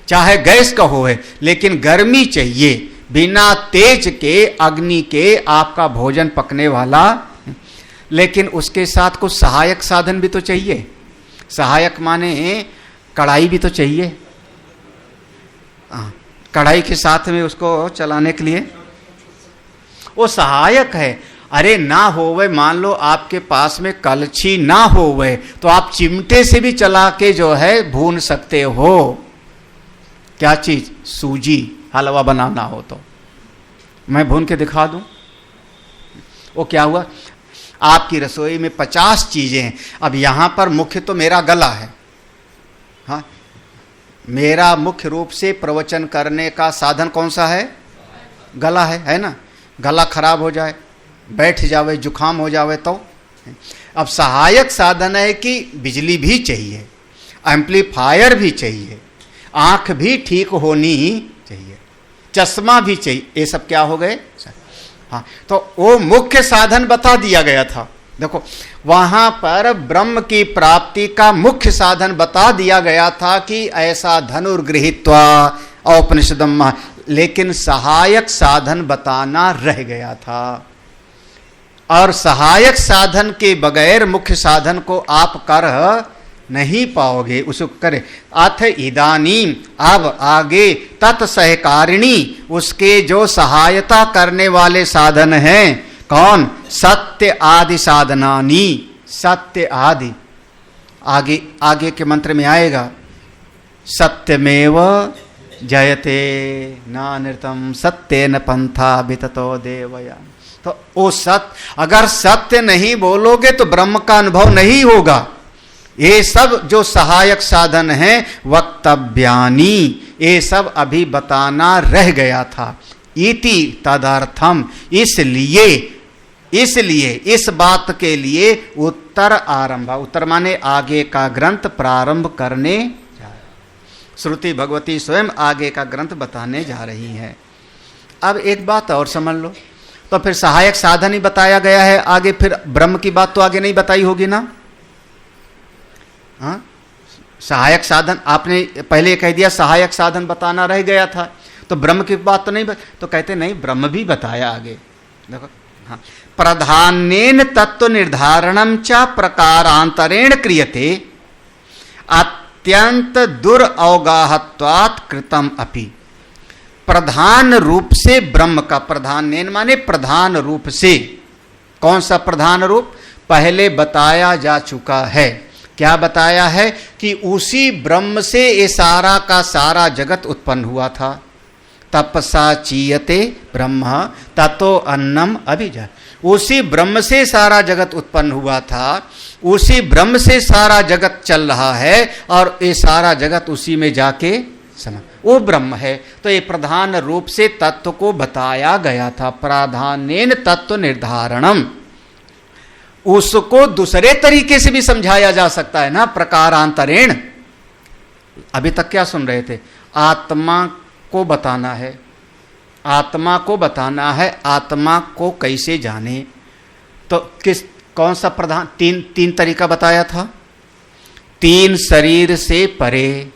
चाहे गैस का होवे, लेकिन गर्मी चाहिए। बिना तेज के, अग्नि के आपका भोजन पकने वाला। लेकिन उसके साथ कुछ सहायक साधन भी तो चाहिए। सहायक माने कढ़ाई भी तो चाहिए। कढ़ाई के साथ में उसको चलाने के लिए वो सहायक है। अरे ना होवे, मान लो आपके पास में कलछी ना होवे तो आप चिमटे से भी चला के जो है भून सकते हो। क्या चीज? सूजी। हलवा बनाना हो तो मैं भून के दिखा दूं। वो क्या हुआ, आपकी रसोई में 50 चीजें हैं। अब यहां पर मुख्य तो मेरा गला है। हाँ, मेरा मुख्य रूप से प्रवचन करने का साधन कौन सा है? गला है ना। गला खराब हो जाए, बैठ जावे, जुखाम हो जावे तो। अब सहायक साधन है कि बिजली भी चाहिए, एम्पलीफायर भी चाहिए, आंख भी ठीक होनी चाहिए, चश्मा भी चाहिए। ये सब क्या हो गए? हाँ, तो वो मुख्य साधन बता दिया गया था। देखो वहां पर ब्रह्म की प्राप्ति का मुख्य साधन बता दिया गया था कि ऐसा धनुर्गृहीत्वा औपनिषदम, लेकिन सहायक साधन बताना रह गया था। और सहायक साधन के बगैर मुख्य साधन को आप कर नहीं पाओगे। उसको करे अथ इदानीम, अब आगे तत्सहकारिणी, उसके जो सहायता करने वाले साधन हैं। कौन? सत्य आदि साधनानी। सत्य आदि आगे के मंत्र में आएगा, सत्यमेव जयते नानृतम सत्येन पंथा विततो देवया। तो वो सत्य, अगर सत्य नहीं बोलोगे तो ब्रह्म का अनुभव नहीं होगा। ये सब जो सहायक साधन हैं वक्तव्यानी, ये सब अभी बताना रह गया था। इति तदर्थम, इसलिए इस बात के लिए उत्तर आरंभ, उत्तर माने आगे का ग्रंथ प्रारंभ करने जा रहे। श्रुति भगवती स्वयं आगे का ग्रंथ बताने जा रही है। अब एक बात और समझ लो, तो फिर सहायक साधन ही बताया गया है, आगे फिर ब्रह्म की बात तो आगे नहीं बताई होगी ना। हाँ, सहायक साधन आपने पहले कह दिया, सहायक साधन बताना रह गया था, तो ब्रह्म की बात तो नहीं तो कहते नहीं, ब्रह्म भी बताया आगे। देखो हाँ, प्रधानेन तत्व निर्धारणम च प्रकारांतरेण क्रियते अत्यंत दुरअवगाहत्वात् कृतम अपि। प्रधान रूप से ब्रह्म का, प्रधानेन माने प्रधान रूप से। कौन सा प्रधान रूप? पहले बताया जा चुका है। क्या बताया है? कि उसी ब्रह्म से ये सारा का सारा जगत उत्पन्न हुआ था। तपसा चीयते ब्रह्म ततो अन्नम अभिजा। उसी ब्रह्म से सारा जगत उत्पन्न हुआ था, उसी ब्रह्म से सारा जगत चल रहा है, और ये सारा जगत उसी में जाके समा, वो ब्रह्म है। तो ये प्रधान रूप से तत्व को बताया गया था। प्राधान्येन तत्व निर्धारणम, उसको दूसरे तरीके से भी समझाया जा सकता है ना, प्रकारांतरेण। अभी तक क्या सुन रहे थे? आत्मा को बताना है, आत्मा को बताना है, आत्मा को कैसे जाने। तो कौन सा प्रधान? तीन तरीका बताया था। 3 शरीर से परे,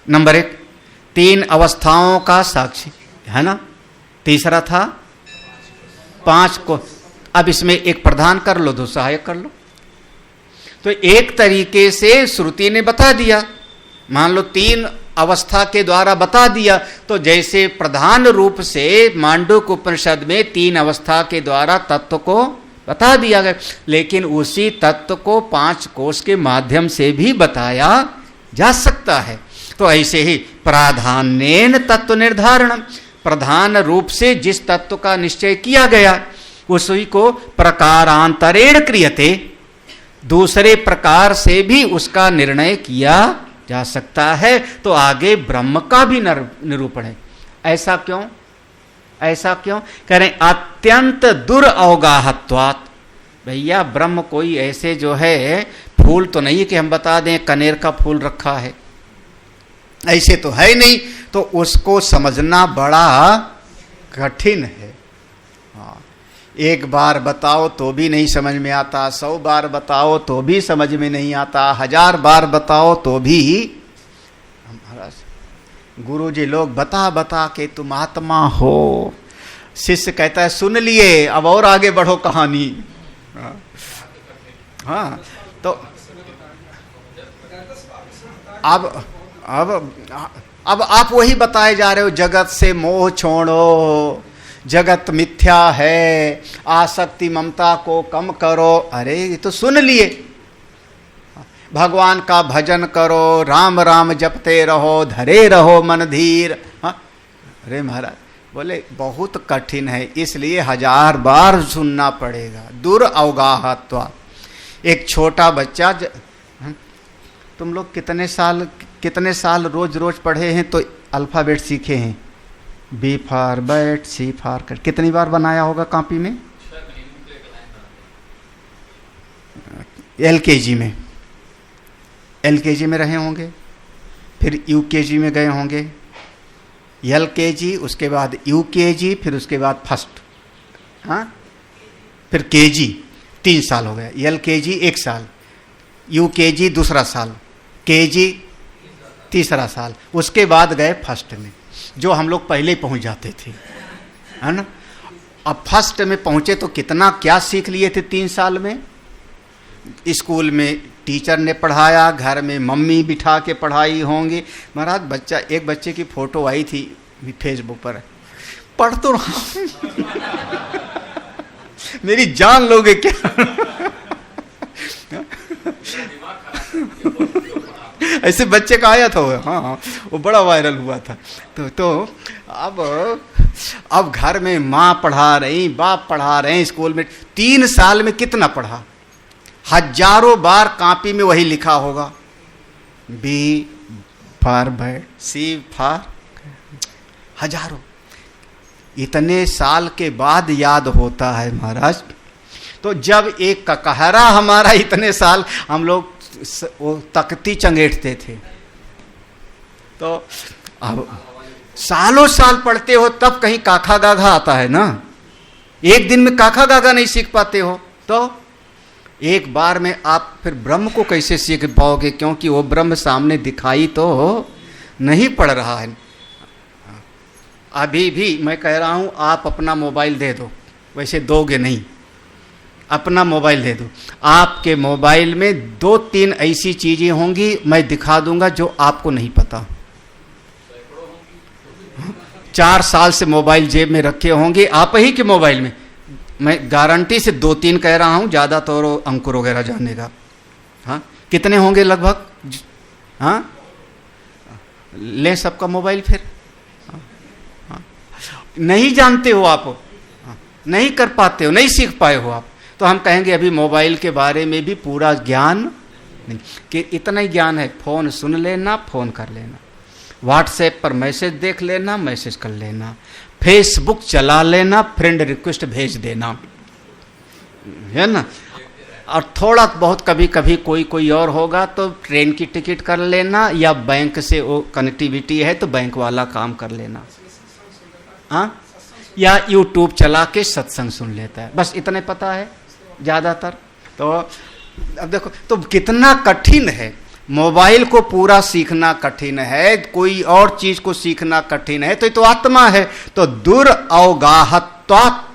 नंबर 1 3 अवस्थाओं का साक्षी है ना। तीसरा था 5 को। अब इसमें एक प्रधान कर लो, 2 सहायक कर लो। तो एक तरीके से श्रुति ने बता दिया, मान लो 3 अवस्था के द्वारा बता दिया। तो जैसे प्रधान रूप से मांडूक्य उपनिषद में 3 अवस्था के द्वारा तत्व को बता दिया गया, लेकिन उसी तत्व को 5 कोश के माध्यम से भी बताया जा सकता है। तो ऐसे ही प्राधान्येन तत्व निर्धारण, प्रधान रूप से जिस तत्व का निश्चय किया गया उसी को प्रकारांतरेण क्रियते, दूसरे प्रकार से भी उसका निर्णय किया जा सकता है, तो आगे ब्रह्म का भी निरूपण है। ऐसा क्यों? ऐसा क्यों कह रहे? अत्यंत दुरअवगाहत्वात्। भैया ब्रह्म कोई ऐसे जो है फूल तो नहीं कि हम बता दें कनेर का फूल रखा है, ऐसे तो है नहीं, तो उसको समझना बड़ा कठिन है। हाँ, एक बार बताओ तो भी नहीं समझ में आता, 100 बार बताओ तो भी समझ में नहीं आता, 1000 बार बताओ तो भी। हमारा गुरु जी लोग बता बता के तुम आत्मा हो, शिष्य कहता है सुन लिए अब और आगे बढ़ो कहानी। हाँ तो अब आप वही बताए जा रहे हो, जगत से मोह छोड़ो, जगत मिथ्या है, आसक्ति ममता को कम करो। अरे ये तो सुन लिए, भगवान का भजन करो, राम राम जपते रहो, धरे रहो मन धीर। हाँ अरे महाराज बोले बहुत कठिन है, इसलिए 1000 बार सुनना पड़ेगा। दुरअवगाहत्वा। एक छोटा बच्चा तुम लोग कितने साल रोज रोज पढ़े हैं तो अल्फ़ाबेट सीखे हैं? B for bat, C for cat, कितनी बार बनाया होगा कॉपी में? एलकेजी में रहे होंगे, फिर यूकेजी में गए होंगे, एलकेजी, उसके बाद यूकेजी, फिर उसके बाद फर्स्ट, हाँ फिर केजी, 3 साल हो गए। एलकेजी 1 साल, यूकेजी दूसरा साल, केजी तीसरा साल, उसके बाद गए फर्स्ट में, जो हम लोग पहले ही पहुंच जाते थे, है ना। अब फर्स्ट में पहुंचे तो कितना क्या सीख लिए थे 3 साल में। स्कूल में टीचर ने पढ़ाया, घर में मम्मी बिठा के पढ़ाई होंगी। महाराज एक बच्चे की फोटो आई थी फेसबुक पर, पढ़ तो रहा मेरी जान लोगे क्या ऐसे बच्चे का आया था वो, हाँ वो बड़ा वायरल हुआ था। तो अब घर में माँ पढ़ा रही, बाप पढ़ा रहे हैं, स्कूल में 3 साल में कितना पढ़ा, हजारों बार कॉपी में वही लिखा होगा, B for bat, C for, हजारों। इतने साल के बाद याद होता है महाराज। तो जब एक ककहरा हमारा इतने साल हम लोग वो तख्ती चंगेटते थे, तो अब सालों साल पढ़ते हो तब कहीं काखा गाघा आता है ना। एक दिन में काखा गाघा नहीं सीख पाते हो तो एक बार में आप फिर ब्रह्म को कैसे सीख पाओगे, क्योंकि वो ब्रह्म सामने दिखाई तो नहीं पड़ रहा है। अभी भी मैं कह रहा हूं आप अपना मोबाइल दे दो, वैसे दोगे नहीं, अपना मोबाइल दे दो, आपके मोबाइल में 2-3 ऐसी चीजें होंगी मैं दिखा दूंगा जो आपको नहीं पता। 4 साल से मोबाइल जेब में रखे होंगे आप ही के मोबाइल में, मैं गारंटी से 2-3 कह रहा हूं, ज्यादा तो अंकुर वगैरह जानेगा। हाँ कितने होंगे लगभग? हाँ ले सबका मोबाइल फिर। हाँ नहीं जानते हो आप, नहीं कर पाते हो, नहीं सीख पाए हो आप, तो हम कहेंगे अभी मोबाइल के बारे में भी पूरा ज्ञान नहीं, कि इतना ही ज्ञान है, फोन सुन लेना, फोन कर लेना, व्हाट्सएप पर मैसेज देख लेना, मैसेज कर लेना, फेसबुक चला लेना, फ्रेंड रिक्वेस्ट भेज देना, है ना। और थोड़ा बहुत कभी कभी कोई और होगा तो ट्रेन की टिकट कर लेना, या बैंक से वो कनेक्टिविटी है तो बैंक वाला काम कर लेना, हाँ, या यूट्यूब चला के सत्संग सुन लेता है, बस इतने पता है ज़्यादातर। तो अब देखो तो कितना कठिन है, मोबाइल को पूरा सीखना कठिन है, कोई और चीज को सीखना कठिन है, तो ये तो आत्मा है। तो दुरअवगाहत्वात्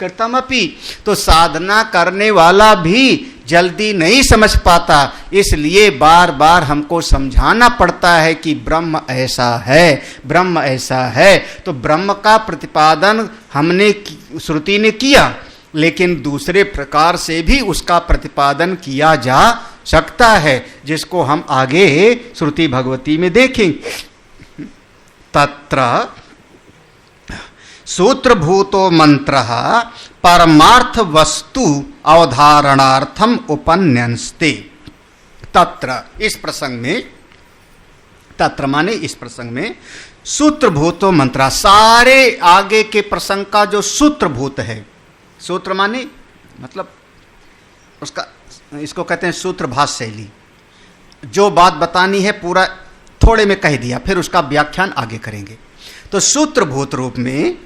कृतमपि, तो साधना करने वाला भी जल्दी नहीं समझ पाता, इसलिए बार बार हमको समझाना पड़ता है कि ब्रह्म ऐसा है, ब्रह्म ऐसा है। तो ब्रह्म का प्रतिपादन हमने श्रुति ने किया, लेकिन दूसरे प्रकार से भी उसका प्रतिपादन किया जा सकता है, जिसको हम आगे श्रुति भगवती में देखेंगे। तत्र सूत्रभूतो मंत्रः परमार्थ वस्तु अवधारणार्थम उपन्यस्ते। तत्र इस प्रसंग में तत्र माने इस प्रसंग में सूत्रभूतो मंत्रा, सारे आगे के प्रसंग का जो सूत्रभूत है, सूत्र माने मतलब उसका, इसको कहते हैं सूत्र भाष्य शैली, जो बात बतानी है पूरा थोड़े में कह दिया, फिर उसका व्याख्यान आगे करेंगे। तो सूत्रभूत रूप में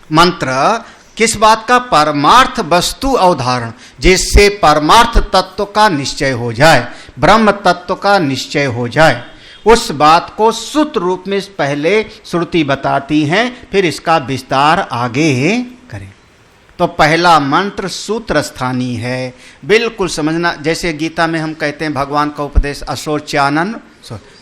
मंत्र किस बात का? परमार्थ वस्तु अवधारण, जिससे परमार्थ तत्व का निश्चय हो जाए, ब्रह्म तत्व का निश्चय हो जाए, उस बात को सूत्र रूप में पहले श्रुति बताती हैं, फिर इसका विस्तार आगे करें। तो पहला मंत्र सूत्र स्थानीय है, बिल्कुल समझना। जैसे गीता में हम कहते हैं भगवान का उपदेश अशोच्यानन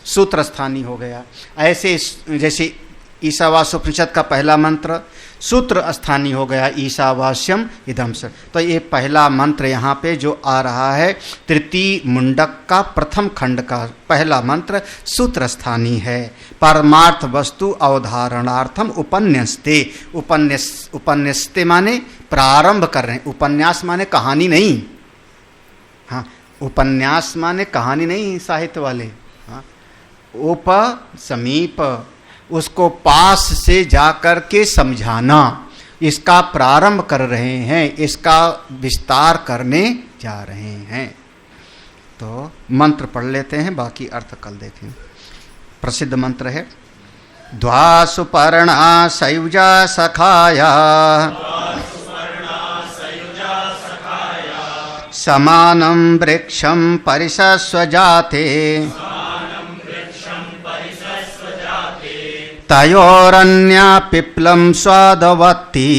सूत्र स्थानीय हो गया, ऐसे जैसे ईशावास्योपनिषद का पहला मंत्र सूत्र स्थानीय हो गया, ईशावास्यम इदम स। तो ये पहला मंत्र यहाँ पे जो आ रहा है, तृतीय मुंडक का प्रथम खंड का पहला मंत्र सूत्र स्थानीय है। परमार्थ वस्तु अवधारणार्थम उपन्यस्ते, उपन्यस्ते माने प्रारंभ कर रहे हैं, उपन्यास माने कहानी नहीं, हाँ उपन्यास माने कहानी नहीं साहित्य वाले, हाँ उप समीप, उसको पास से जाकर के समझाना, इसका प्रारंभ कर रहे हैं, इसका विस्तार करने जा रहे हैं। तो मंत्र पढ़ लेते हैं, बाकी अर्थ कल देखें। प्रसिद्ध मंत्र है द्वासुपर्णा सयुजा सखाया समानं वृक्षं परिशस्वजाते तयोरन्या पिप्लं स्वादवती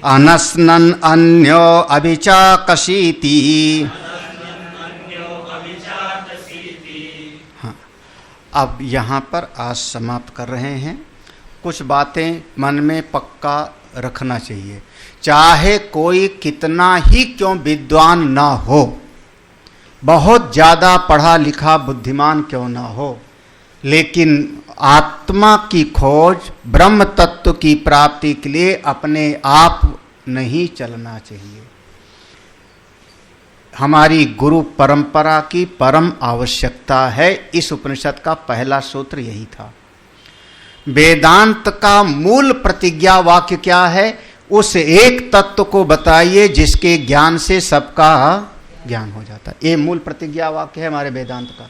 अनस्नन् अन्यो अभिचाकशीति। हाँ, अब यहाँ पर आज समाप्त कर रहे हैं। कुछ बातें मन में पक्का रखना चाहिए, चाहे कोई कितना ही क्यों विद्वान ना हो, बहुत ज़्यादा पढ़ा लिखा बुद्धिमान क्यों ना हो, लेकिन आत्मा की खोज ब्रह्म तत्व की प्राप्ति के लिए अपने आप नहीं चलना चाहिए। हमारी गुरु परंपरा की परम आवश्यकता है। इस उपनिषद का पहला सूत्र यही था। वेदांत का मूल प्रतिज्ञा वाक्य क्या है? उस एक तत्व को बताइए जिसके ज्ञान से सबका ज्ञान हो जाता है। ये मूल प्रतिज्ञा वाक्य है हमारे वेदांत का।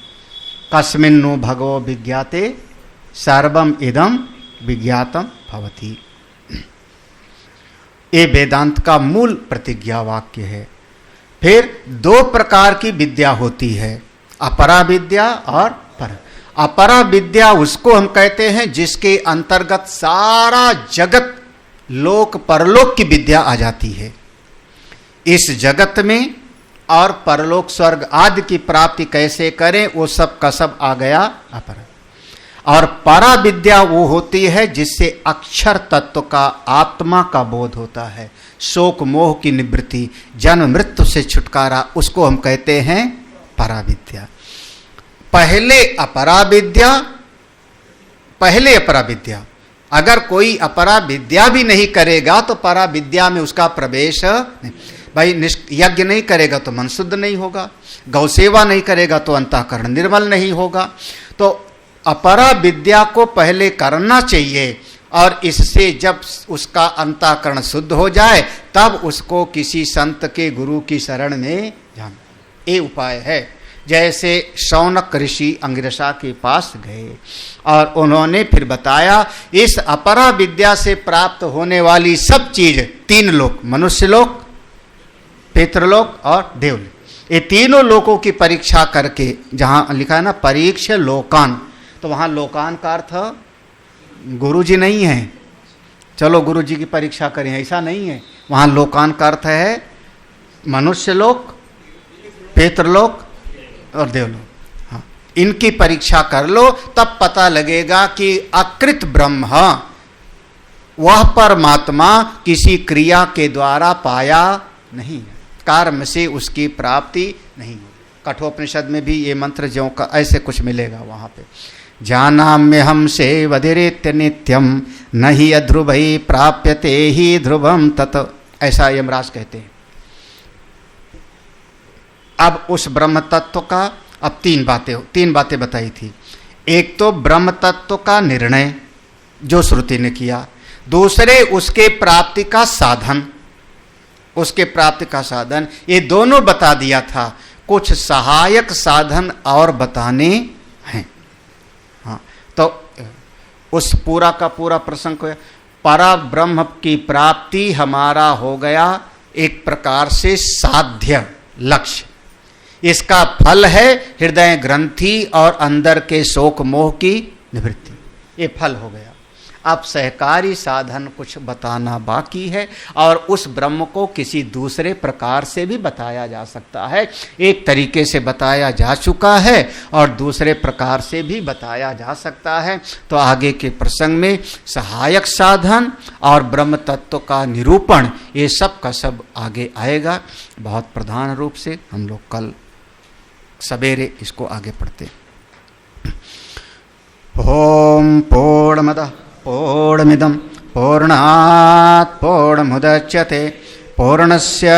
कस्मिन्नु भगवो विज्ञाते सर्वम इदम विज्ञातम भवति, ये वेदांत का मूल प्रतिज्ञा वाक्य है। फिर दो प्रकार की विद्या होती है, अपरा विद्या और पर। अपरा विद्या उसको हम कहते हैं जिसके अंतर्गत सारा जगत, लोक परलोक की विद्या आ जाती है। इस जगत में और परलोक स्वर्ग आदि की प्राप्ति कैसे करें, वो सब का सब आ गया अपरा। और परा विद्या वो होती है जिससे अक्षर तत्व का, आत्मा का बोध होता है, शोक मोह की निवृत्ति, जन्म मृत्यु से छुटकारा, उसको हम कहते हैं परा विद्या। पहले अपरा विद्या, अगर कोई अपरा विद्या भी नहीं करेगा तो परा विद्या में उसका प्रवेश नहीं। भाई यज्ञ नहीं करेगा तो मन शुद्ध नहीं होगा, गौ सेवा नहीं करेगा तो अंतःकरण निर्मल नहीं होगा। तो अपरा विद्या को पहले करना चाहिए, और इससे जब उसका अंतःकरण शुद्ध हो जाए तब उसको किसी संत के, गुरु की शरण में जाना, ये उपाय है। जैसे शौनक ऋषि अंगिरसा के पास गए और उन्होंने फिर बताया इस अपरा विद्या से प्राप्त होने वाली सब चीज, तीन लोक, मनुष्य लोक, पितृलोक और देवलोक, ये तीनों लोकों की परीक्षा करके, जहाँ लिखा है ना परीक्ष लोकान, तो वहाँ लोकान का अर्थ गुरु जी नहीं है, चलो गुरु जी की परीक्षा करें, ऐसा नहीं है। वहाँ लोकान का अर्थ है मनुष्य लोक, पितृलोक और देवलोक। हाँ, इनकी परीक्षा कर लो, तब पता लगेगा कि अकृत ब्रह्म, वह परमात्मा किसी क्रिया के द्वारा पाया नहीं, कर्म से उसकी प्राप्ति नहीं हो। कठोपनिषद में भी ये मंत्र ज्यों का ऐसे कुछ मिलेगा वहाँ पे, जानाम्यहं सेवधिरेत्य नित्यम न हि अध्रुवै प्राप्यते ही ध्रुवम तत्, ऐसा यमराज कहते हैं। अब उस ब्रह्म तत्व का अब तीन बातें बताई थी। एक तो ब्रह्म तत्व का निर्णय जो श्रुति ने किया, दूसरे उसके प्राप्ति का साधन, ये दोनों बता दिया था। कुछ सहायक साधन और बताने हैं। हाँ, तो उस पूरा का पूरा प्रसंग हो, परा ब्रह्म की प्राप्ति हमारा हो गया एक प्रकार से साध्य लक्ष्य। इसका फल है हृदय ग्रंथि और अंदर के शोक मोह की निवृत्ति, ये फल हो गया। अब सहकारी साधन कुछ बताना बाकी है, और उस ब्रह्म को किसी दूसरे प्रकार से भी बताया जा सकता है। एक तरीके से बताया जा चुका है और दूसरे प्रकार से भी बताया जा सकता है। तो आगे के प्रसंग में सहायक साधन और ब्रह्म तत्व का निरूपण, ये सब का सब आगे आएगा बहुत प्रधान रूप से। हम लोग कल सवेरे इसको आगे पढ़ते। ओम पूर्णमदः पूर्णमिदं पूर्णात् पूर्णमुदच्यते पूर्णस्य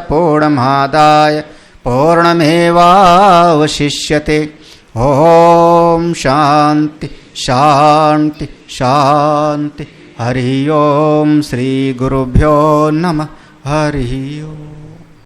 पूर्णमादाय पूर्णमेवावशिष्यते। ओम शांति शांति शांति। हरि ओम। श्री गुरुभ्यो नमः। हरि ओम।